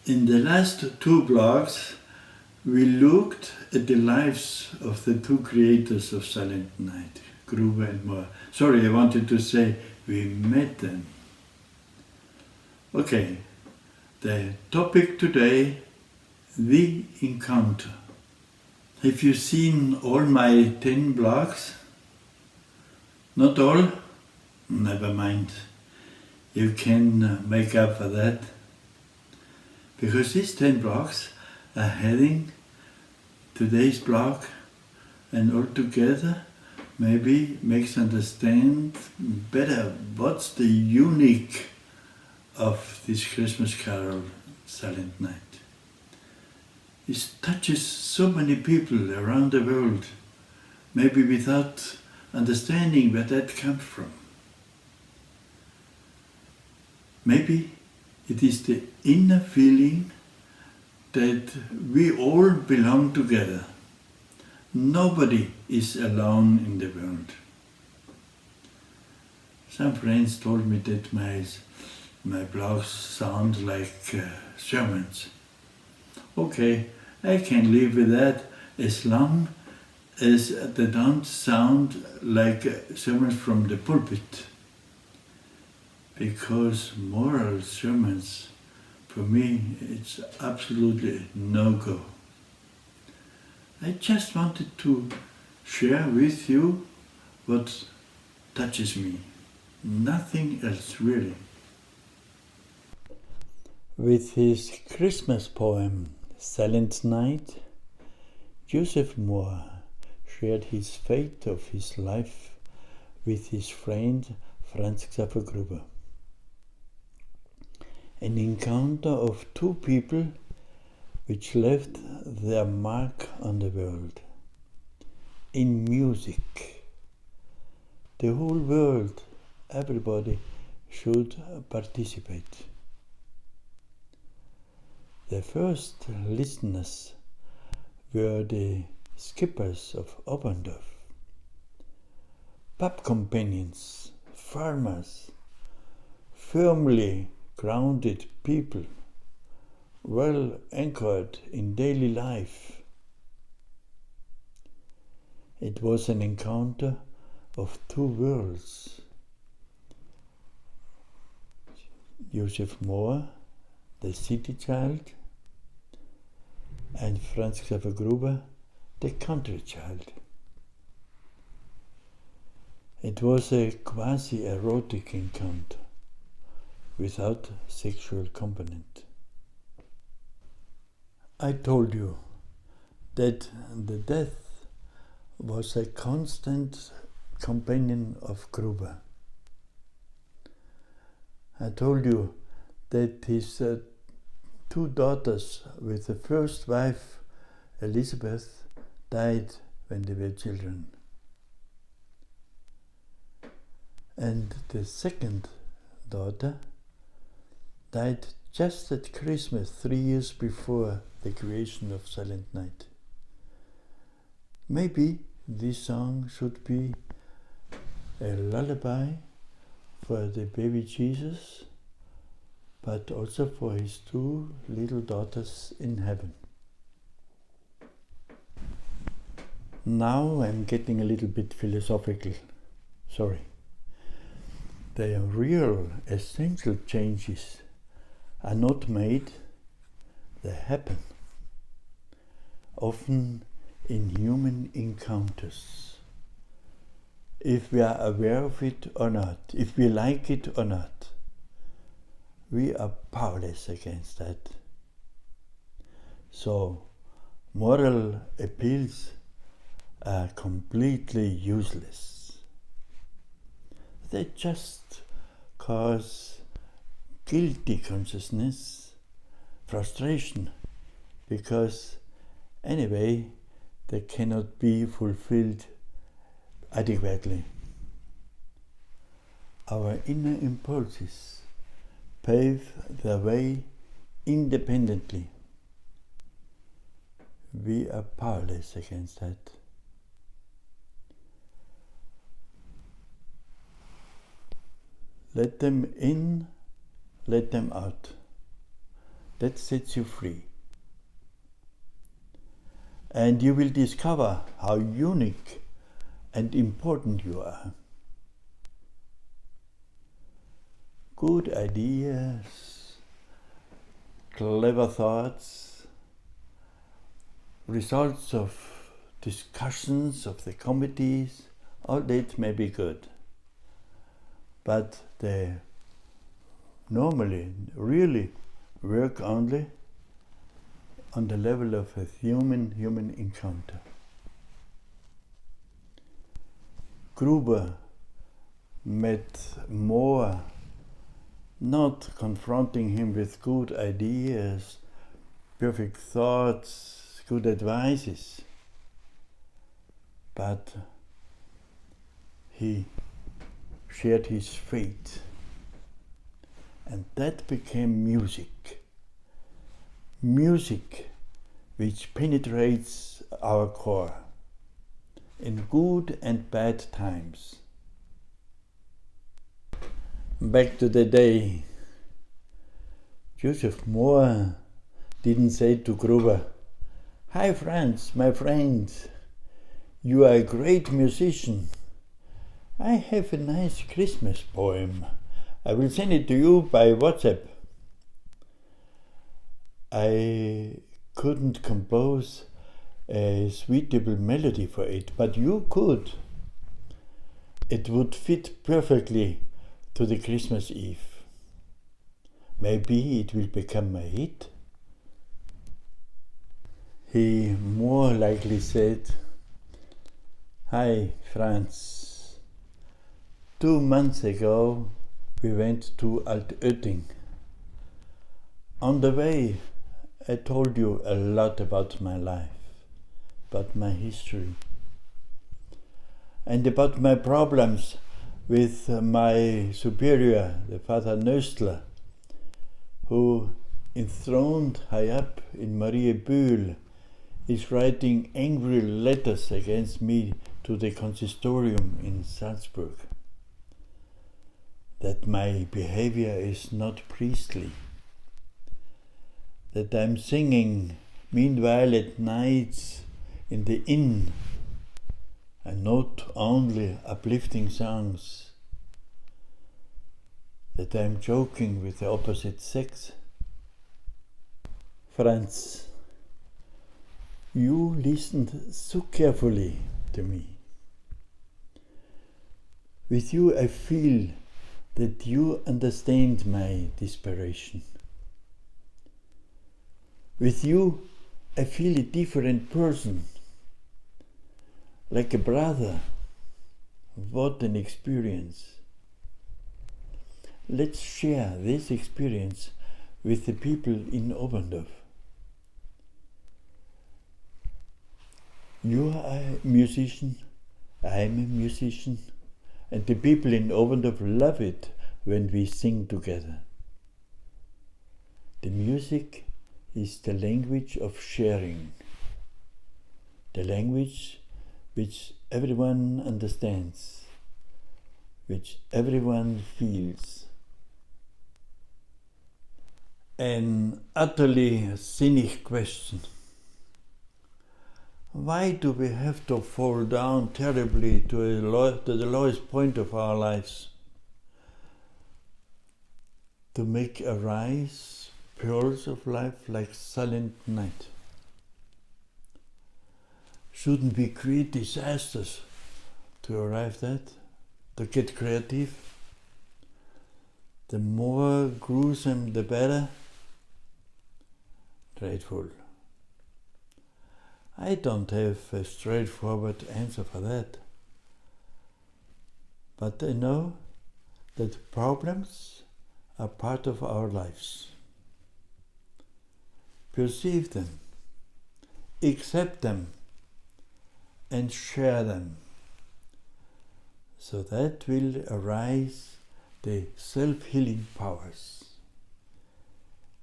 In the last two blogs, we looked at the lives of the two creators of Silent Night, Gruber and Moore. Sorry, I wanted to say we met them. Okay, the topic today, the encounter. Have you seen all my 10 blogs? Not all? Never mind. You can make up for that. Because these 10 blogs are heading today's blog, and altogether maybe makes understand better what's the unique of this Christmas carol, Silent Night. It touches so many people around the world, maybe without understanding where that comes from. Maybe it is the inner feeling that we all belong together. Nobody is alone in the world. Some friends told me that my blogs sound like sermons. Okay, I can live with that as long as they don't sound like sermons from the pulpit. Because moral sermons, for me, it's absolutely no-go. I just wanted to share with you what touches me. Nothing else, really. With his Christmas poem, Silent Night, Joseph Moore shared his fate of his life with his friend Franz Xaver Gruber. An encounter of two people which left their mark on the world. In music, the whole world, everybody should participate. The first listeners were the skippers of Oberndorf, pub companions, farmers, firmly grounded people, well anchored in daily life. It was an encounter of two worlds. Joseph Moore, the city child, and Franz Xaver Gruber, the country child. It was a quasi-erotic encounter without sexual component. I told you that the death was a constant companion of Gruber. I told you that his two daughters with the first wife, Elizabeth, died when they were children. And the second daughter died just at Christmas, 3 years before the creation of Silent Night. Maybe this song should be a lullaby for the baby Jesus, but also for his two little daughters in heaven. Now I'm getting a little bit philosophical. Sorry. The real essential changes are not made, they happen. Often in human encounters. If we are aware of it or not, if we like it or not, we are powerless against that. So, moral appeals are completely useless. They just cause guilty consciousness, frustration, because anyway they cannot be fulfilled adequately. Our inner impulses pave their way independently. We are powerless against that. Let them in, let them out. That sets you free. And you will discover how unique and important you are. Good ideas, clever thoughts, results of discussions of the committees, all that may be good. But they normally really work only on the level of a human encounter. Gruber met Moore not confronting him with good ideas, perfect thoughts, good advices, but he shared his fate. And that became music. Music which penetrates our core in good and bad times. Back to the day, Joseph Moore didn't say to Gruber, "Hi Franz, my friend, you are a great musician. I have a nice Christmas poem. I will send it to you by WhatsApp. I couldn't compose a suitable melody for it, but you could. It would fit perfectly to the Christmas Eve. Maybe it will become a hit." He more likely said, "Hi, Franz. 2 months ago we went to Altötting. On the way I told you a lot about my life, about my history, and about my problems with my superior, the Father Nöstler, who, enthroned high up in Mariebühl, is writing angry letters against me to the consistorium in Salzburg. That my behavior is not priestly. That I'm singing meanwhile at nights in the inn, and not only uplifting songs. That I'm joking with the opposite sex. Franz, you listened so carefully to me. With you I feel that you understand my desperation. With you I feel a different person, like a brother. What an experience. Let's share this experience with the people in Oberndorf. You are a musician, I'm a musician, and the people in Oberndorf love it when we sing together. The music is the language of sharing, the language which everyone understands, which everyone feels. An utterly cynic question. Why do we have to fall down terribly to the lowest point of our lives? To make arise pearls of life like silent night? Shouldn't we create disasters to arrive at, to get creative? The more gruesome the better? Dreadful. I don't have a straightforward answer for that. But I know that problems are part of our lives. Perceive them, accept them, and share them. So that will arise the self-healing powers.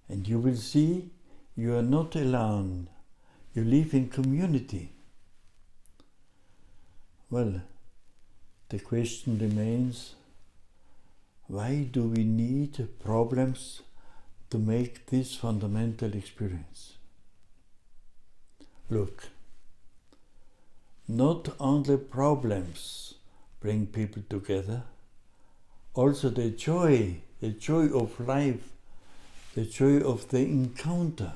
And you will see you are not alone. You live in community. Well, the question remains, why do we need problems to make this fundamental experience. Look, not only problems bring people together, also the joy of life, the joy of the encounter.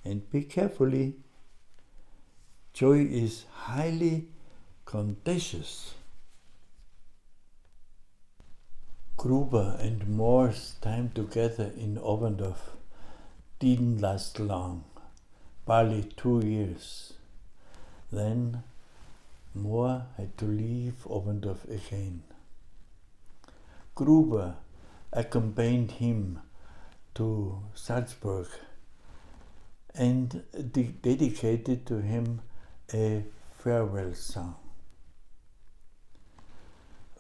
And be carefully, joy is highly contagious. Gruber and Moore's time together in Oberndorf didn't last long, barely 2 years. Then Moore had to leave Oberndorf again. Gruber accompanied him to Salzburg and dedicated to him a farewell song.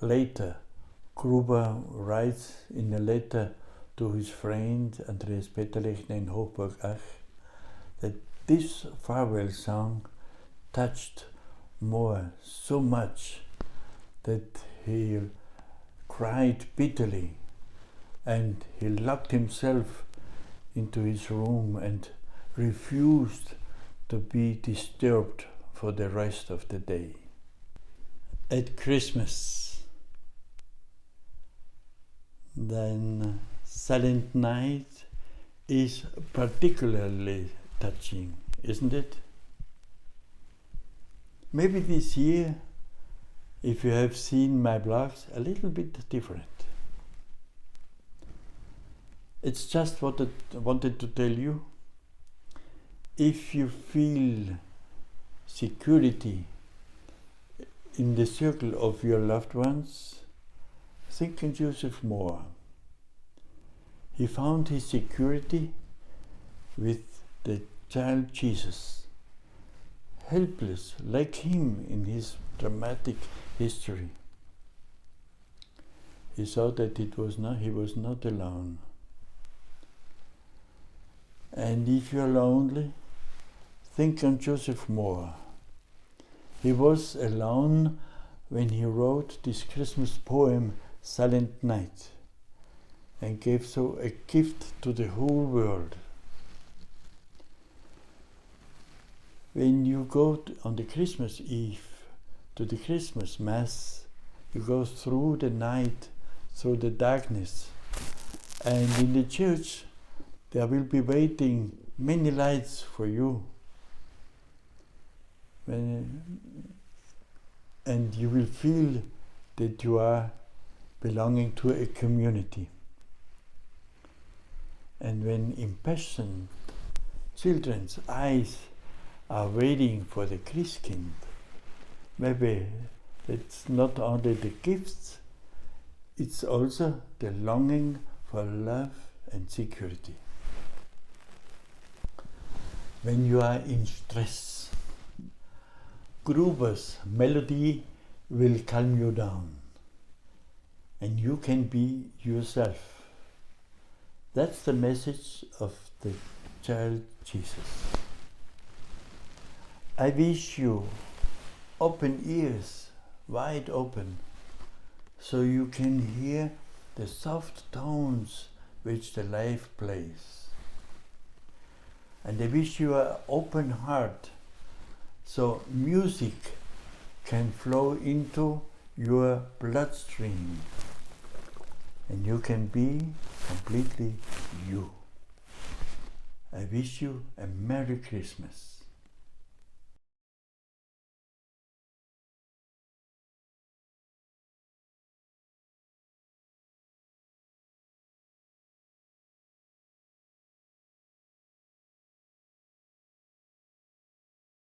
Later, Gruber writes in a letter to his friend Andreas Petterlechner in Hochburg-Ach that this farewell song touched Moore so much that he cried bitterly and he locked himself into his room and refused to be disturbed for the rest of the day. At Christmas, then Silent Night is particularly touching, isn't it? Maybe this year, if you have seen my blogs, a little bit different. It's just what I wanted to tell you. If you feel security in the circle of your loved ones, think on Joseph Moore. He found his security with the child Jesus, helpless like him in his dramatic history. He saw that he was not alone. And if you're lonely, think on Joseph Moore. He was alone when he wrote this Christmas poem, Silent Night, and gave so a gift to the whole world. When you go on the Christmas Eve to the Christmas Mass, you go through the night, through the darkness, and in the church there will be waiting many lights for you. And you will feel that you are belonging to a community. And when impassioned children's eyes are waiting for the Christkind, maybe it's not only the gifts, it's also the longing for love and security. When you are in stress, Gruber's melody will calm you down, and you can be yourself. That's the message of the child Jesus. I wish you open ears, wide open, so you can hear the soft tones which the life plays. And I wish you an open heart, so music can flow into your bloodstream and you can be completely you. I wish you a Merry Christmas.